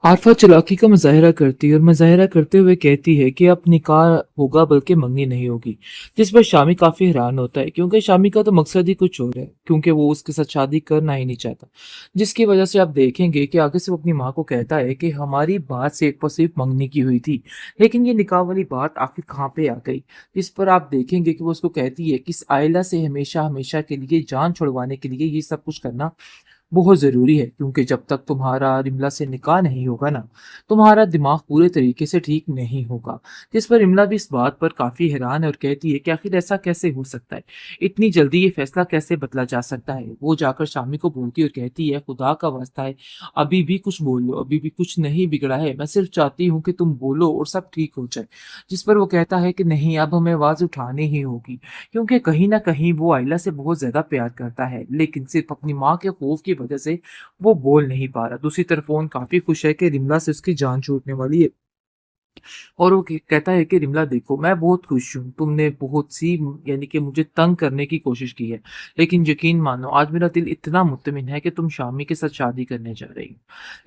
आरफा चालाकी का मुज़ाहिरा करती है और मुज़ाहिरा करते हुए कहती है कि अब निकाह होगा बल्कि मंगनी नहीं होगी। जिस पर शामी काफ़ी हैरान होता है क्योंकि शामी का तो मकसद ही कुछ और है, क्योंकि वो उसके साथ शादी करना ही नहीं चाहता। जिसकी वजह से आप देखेंगे कि आगे से वो अपनी माँ को कहता है कि हमारी बात सिर्फ और सिर्फ मंगनी की हुई थी, लेकिन ये निकाह वाली बात आखिर कहाँ पे आ गई। जिस पर आप देखेंगे कि वो उसको कहती है कि इस आइला से हमेशा हमेशा के लिए जान छुड़वाने के लिए ये सब कुछ करना बहुत ज़रूरी है, क्योंकि जब तक तुम्हारा इमला से निकाह नहीं होगा ना, तुम्हारा दिमाग पूरे तरीके से ठीक नहीं होगा। जिस पर इमला भी इस बात पर काफ़ी हैरान है और कहती है कि आखिर ऐसा कैसे हो सकता है? इतनी जल्दी ये फैसला कैसे बदला जा सकता है? वो जाकर शामी को बोलती है और कहती है, खुदा का वास्ता है, अभी भी कुछ बोल लो, अभी भी कुछ नहीं बिगड़ा है। मैं सिर्फ चाहती हूँ कि तुम बोलो और सब ठीक हो जाए। जिस पर वो कहता है कि नहीं, अब हमें आवाज़ उठानी ही होगी, क्योंकि कहीं न कहीं वो आइला से बहुत ज़्यादा प्यार करता है, लेकिन सिर्फ़ अपनी माँ के खौफ की वजह से वो बोल नहीं पा रहा। दूसरी तरफ ओन काफ़ी खुश है कि रिमला से उसकी जान छूटने वाली है। और वो कहता है कि रिमला देखो, मैं बहुत खुश हूँ, तुमने बहुत सी यानी कि मुझे तंग करने की कोशिश की है, लेकिन यकीन मानो आज मेरा दिल इतना मुत्तमिन है कि तुम शामी के साथ शादी करने जा रही हो।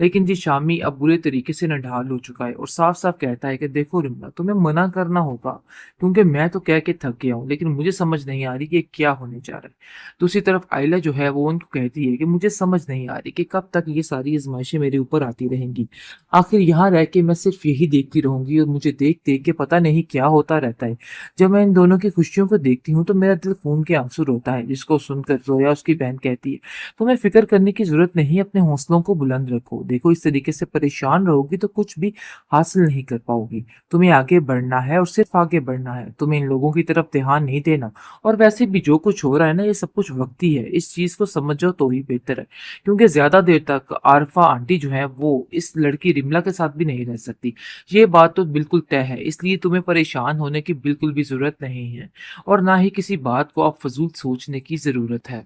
लेकिन जी शामी अब बुरे तरीके से नढाल हो चुका है और साफ साफ कहता है कि देखो रिमला, तुम्हें मना करना होगा, क्योंकि मैं तो कह के थक गया हूँ, लेकिन मुझे समझ नहीं आ रही कि क्या होने जा रहा है। दूसरी तरफ आयला जो है वो उनको कहती है कि मुझे समझ नहीं आ रही कि कब तक ये सारी आजमाइशें मेरे ऊपर आती रहेंगी। आखिर यहाँ रह के मैं सिर्फ यही देखती रहूंगी और मुझे देख देख के पता नहीं क्या होता रहता है। जब मैं इन दोनों की खुशियों को देखती हूँ तो मेरा दिल खून के आंसू रोता है। जिसको सुनकर जोया उसकी बहन कहती है, तुम्हें फिक्र करने की जरूरत नहीं, अपने हौसलों को बुलंद रखो। देखो, इस तरीके से परेशान रहोगी तो कुछ भी हासिल नहीं कर पाओगी। तुम्हें आगे बढ़ना है और सिर्फ आगे बढ़ना है, तुम्हें इन लोगों की तरफ ध्यान नहीं देना। और वैसे भी जो कुछ हो रहा है ना, ये सब कुछ वक्ती है, इस चीज को समझो तो ही बेहतर है, क्योंकि ज़्यादा देर तक आरफ़ा आंटी जो है वो इस लड़की रिमला के साथ भी नहीं रह सकती। ये बात तो बिल्कुल तय है, इसलिए तुम्हें परेशान होने की बिल्कुल भी ज़रूरत नहीं है और ना ही किसी बात को अब फ़ज़ूल सोचने की ज़रूरत है।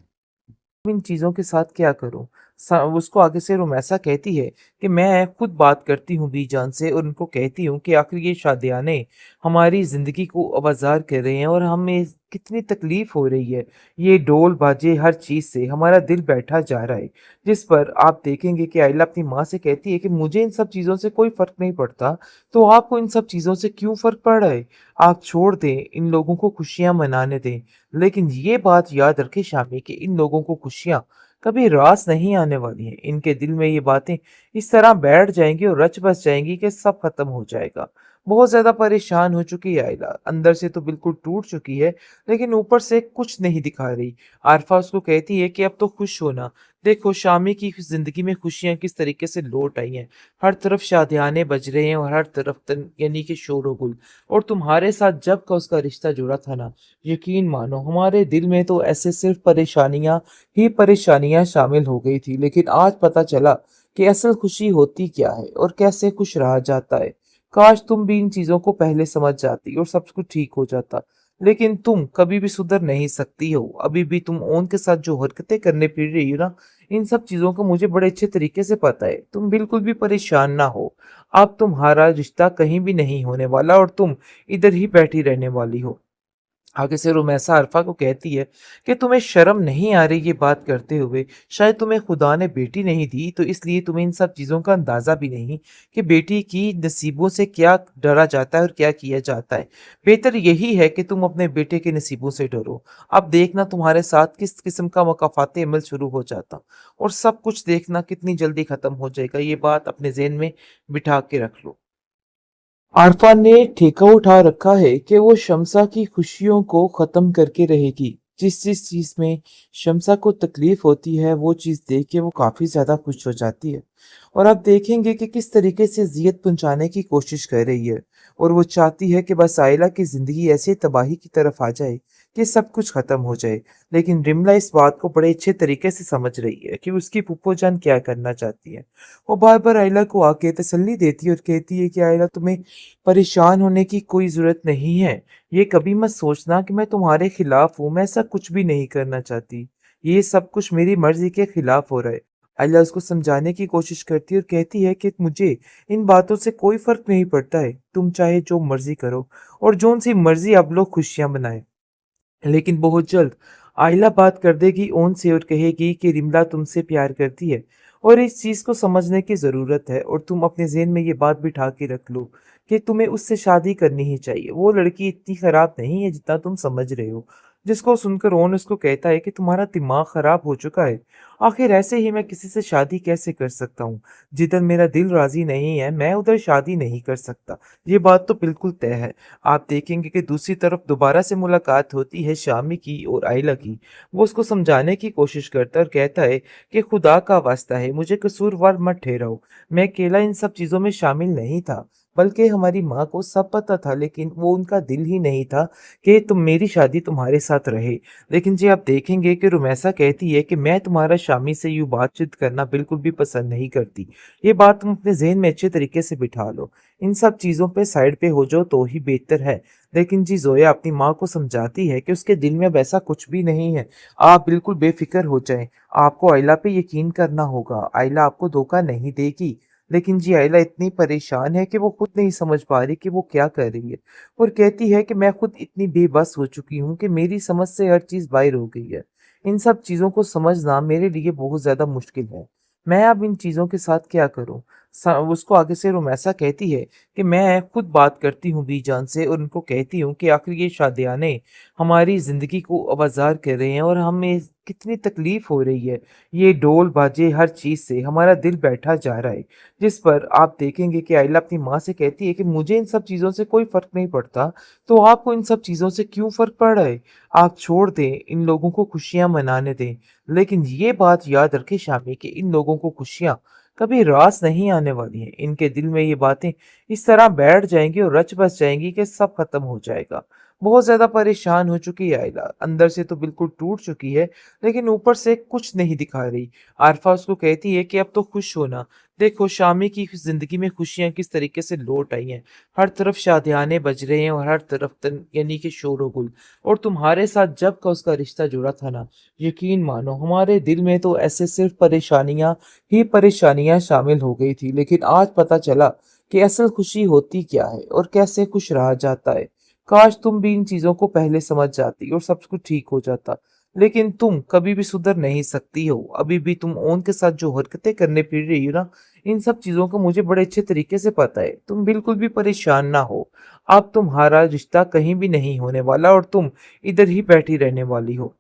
इन चीज़ों के साथ क्या करूँ? उसको आगे से रोमैसा कहती है कि मैं खुद बात करती हूँ बीजान से और उनको कहती हूँ कि आखिर ये शादियाने हमारी ज़िंदगी को अवजार कर रहे हैं और हमें कितनी तकलीफ़ हो रही है। ये ढोल बाजे हर चीज़ से हमारा दिल बैठा जा रहा है। जिस पर आप देखेंगे कि आइला अपनी माँ से कहती है कि मुझे इन सब चीज़ों से कोई फ़र्क नहीं पड़ता, तो आपको इन सब चीज़ों से क्यों फ़र्क पड़ रहा है? आप छोड़ दें, इन लोगों को खुशियाँ मनाने दें। लेकिन ये बात याद रखें शामी कि इन लोगों को खुशियाँ कभी रास नहीं आने वाली हैं। इनके दिल में ये बातें इस तरह बैठ जाएँगी और रच बस जाएँगी कि सब खत्म हो जाएगा। बहुत ज़्यादा परेशान हो चुकी है आइला, अंदर से तो बिल्कुल टूट चुकी है, लेकिन ऊपर से कुछ नहीं दिखा रही। आरफ़ा उसको कहती है कि अब तो खुश हो ना, देखो शामी की ज़िंदगी में खुशियाँ किस तरीके से लौट आई हैं। हर तरफ शादियाने बज रहे हैं और हर तरफ तन यानी कि शोर-ओ-गुल। और तुम्हारे साथ जब का उसका रिश्ता जुड़ा था ना, यकीन मानो हमारे दिल में तो ऐसे सिर्फ परेशानियां ही परेशानियां शामिल हो गई थी, लेकिन आज पता चला कि असल खुशी होती क्या है और कैसे खुश रहा जाता है। काश तुम भी इन चीजों को पहले समझ जाती और सब कुछ ठीक हो जाता, लेकिन तुम कभी भी सुधर नहीं सकती हो। अभी भी तुम ओन के साथ जो हरकतें करने फिर रही हो ना, इन सब चीजों का मुझे बड़े अच्छे तरीके से पता है। तुम बिल्कुल भी परेशान ना हो, अब तुम्हारा रिश्ता कहीं भी नहीं होने वाला और तुम इधर ही बैठी रहने वाली हो। आगे से रुमैसा अरफा को कहती है कि तुम्हें शर्म नहीं आ रही ये बात करते हुए? शायद तुम्हें खुदा ने बेटी नहीं दी, तो इसलिए तुम्हें इन सब चीज़ों का अंदाज़ा भी नहीं कि बेटी की नसीबों से क्या डरा जाता है और क्या किया जाता है। बेहतर यही है कि तुम अपने बेटे के नसीबों से डरो। अब देखना तुम्हारे साथ किस किस्म का मुकाफ़ाती अमल शुरू हो जाता, और सब कुछ देखना कितनी जल्दी ख़त्म हो जाएगा। ये बात अपने ज़हन में बिठा के रख लो। आरफा ने ठेका उठा रखा है कि वो शम्सा की खुशियों को खत्म करके रहेगी। जिस जिस चीज में शम्सा को तकलीफ होती है वो चीज देख के वो काफी ज्यादा खुश हो जाती है। और आप देखेंगे कि किस तरीके से अजियत पहुंचाने की कोशिश कर रही है, और वो चाहती है कि बस आयला की जिंदगी ऐसे तबाही की तरफ आ जाए कि सब कुछ खत्म हो जाए। लेकिन रिमला इस बात को बड़े अच्छे तरीके से समझ रही है कि उसकी फूफो जान क्या करना चाहती है। वो बार बार आयला को आके तसल्ली देती है और कहती है कि आयला, तुम्हें परेशान होने की कोई ज़रूरत नहीं है। ये कभी मत सोचना कि मैं तुम्हारे खिलाफ हूँ, मैं ऐसा कुछ भी नहीं करना चाहती। ये सब कुछ मेरी मर्ज़ी के खिलाफ हो रहा है। आइला उसको समझाने की कोशिश करती है और कहती है कि मुझे इन बातों से कोई फ़र्क नहीं पड़ता है। तुम चाहे जो मर्ज़ी करो और जोन-सी मर्ज़ी आप लोग खुशियाँ मनाएँ। लेकिन बहुत जल्द आइला बात कर देगी ओन से और कहेगी कि रिमला तुमसे प्यार करती है और इस चीज़ को समझने की ज़रूरत है और तुम अपने ज़हन में ये बात बिठा के रख लो कि तुम्हें उससे शादी करनी ही चाहिए। वो लड़की इतनी खराब नहीं है जितना तुम समझ रहे हो। जिसको सुनकर रोहन उसको कहता है कि तुम्हारा दिमाग खराब हो चुका है। आखिर ऐसे ही मैं किसी से शादी कैसे कर सकता हूँ? जिधर मेरा दिल राज़ी नहीं है, मैं उधर शादी नहीं कर सकता। ये बात तो बिल्कुल तय है। आप देखेंगे कि दूसरी तरफ दोबारा से मुलाकात होती है शामी की और आयला की। वो उसको समझाने की कोशिश करता है और कहता है कि खुदा का वास्ता है, मुझे कसूरवार मत ठहराओ। मैं अकेला इन सब चीज़ों में शामिल नहीं था, बल्कि हमारी माँ को सब पता था, लेकिन वो उनका दिल ही नहीं था कि तुम मेरी शादी तुम्हारे साथ रहे। लेकिन जी आप देखेंगे कि रुमैसा कहती है कि मैं तुम्हारा शामी से यूँ बातचीत करना बिल्कुल भी पसंद नहीं करती। ये बात तुम अपने ज़हन में अच्छे तरीके से बिठा लो। इन सब चीज़ों पे साइड पे हो जाओ तो ही बेहतर है। लेकिन जी ज़ोया अपनी माँ को समझाती है कि उसके दिल में अब ऐसा कुछ भी नहीं है। आप बिल्कुल बेफ़िक्र हो जाएँ। आपको आइला पे यकीन करना होगा। आइला आपको धोखा नहीं देगी। लेकिन जी आइला इतनी परेशान है कि वो खुद नहीं समझ पा रही कि वो क्या कर रही है और कहती है कि मैं खुद इतनी बेबस हो चुकी हूँ कि मेरी समझ से हर चीज़ बाहर हो गई है। इन सब चीज़ों को समझना मेरे लिए बहुत ज़्यादा मुश्किल है। मैं अब इन चीज़ों के साथ क्या करूँ? उसको आगे से रोमैसा कहती है कि मैं खुद बात करती हूँ बीजान से और उनको कहती हूँ कि आखिर ये शादियाने हमारी ज़िंदगी को अवजार कर रहे हैं और हमें कितनी तकलीफ़ हो रही है। ये ढोल बाजे हर चीज़ से हमारा दिल बैठा जा रहा है। जिस पर आप देखेंगे कि आइला अपनी माँ से कहती है कि मुझे इन सब चीज़ों से कोई फ़र्क नहीं पड़ता, तो आपको इन सब चीज़ों से क्यों फ़र्क पड़ रहा है? आप छोड़ दें, इन लोगों को खुशियाँ मनाने दें। लेकिन ये बात याद रखें शामी कि इन लोगों को खुशियाँ कभी रास नहीं आने वाली हैं। इनके दिल में ये बातें इस तरह बैठ जाएँगी और रच बस जाएँगी कि सब खत्म हो जाएगा। बहुत ज़्यादा परेशान हो चुकी है आइला, अंदर से तो बिल्कुल टूट चुकी है, लेकिन ऊपर से कुछ नहीं दिखा रही। आरफ़ा उसको कहती है कि अब तो खुश हो ना, देखो शामी की ज़िंदगी में खुशियाँ किस तरीके से लौट आई हैं। हर तरफ शादियाने बज रहे हैं और हर तरफ तन यानी कि शोर-ओ-गुल। और तुम्हारे साथ जब का उसका रिश्ता जुड़ा था ना, यकीन मानो हमारे दिल में तो ऐसे सिर्फ़ परेशानियाँ ही परेशानियाँ शामिल हो गई थी, लेकिन आज पता चला कि असल खुशी होती क्या है और कैसे खुश रहा जाता है। काश तुम भी इन चीज़ों को पहले समझ जाती और सब कुछ ठीक हो जाता। लेकिन तुम कभी भी सुधर नहीं सकती हो। अभी भी तुम ओन के साथ जो हरकतें करने फिर रही हो ना, इन सब चीज़ों का मुझे बड़े अच्छे तरीके से पता है। तुम बिल्कुल भी परेशान ना हो। अब तुम्हारा रिश्ता कहीं भी नहीं होने वाला और तुम इधर ही बैठी रहने वाली हो।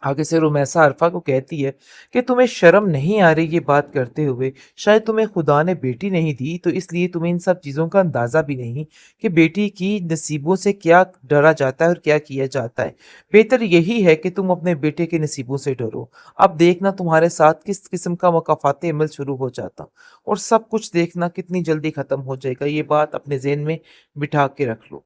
आगे से रुमैसा अरफा को कहती है कि तुम्हें शर्म नहीं आ रही ये बात करते हुए। शायद तुम्हें खुदा ने बेटी नहीं दी तो इसलिए तुम्हें इन सब चीज़ों का अंदाज़ा भी नहीं कि बेटी की नसीबों से क्या डरा जाता है और क्या किया जाता है। बेहतर यही है कि तुम अपने बेटे के नसीबों से डरो। अब देखना तुम्हारे साथ किस किस्म का मुकाफ़ाती अमल शुरू हो जाता और सब कुछ देखना कितनी जल्दी ख़त्म हो जाएगा। ये बात अपने ज़हन में बिठा के रख लो।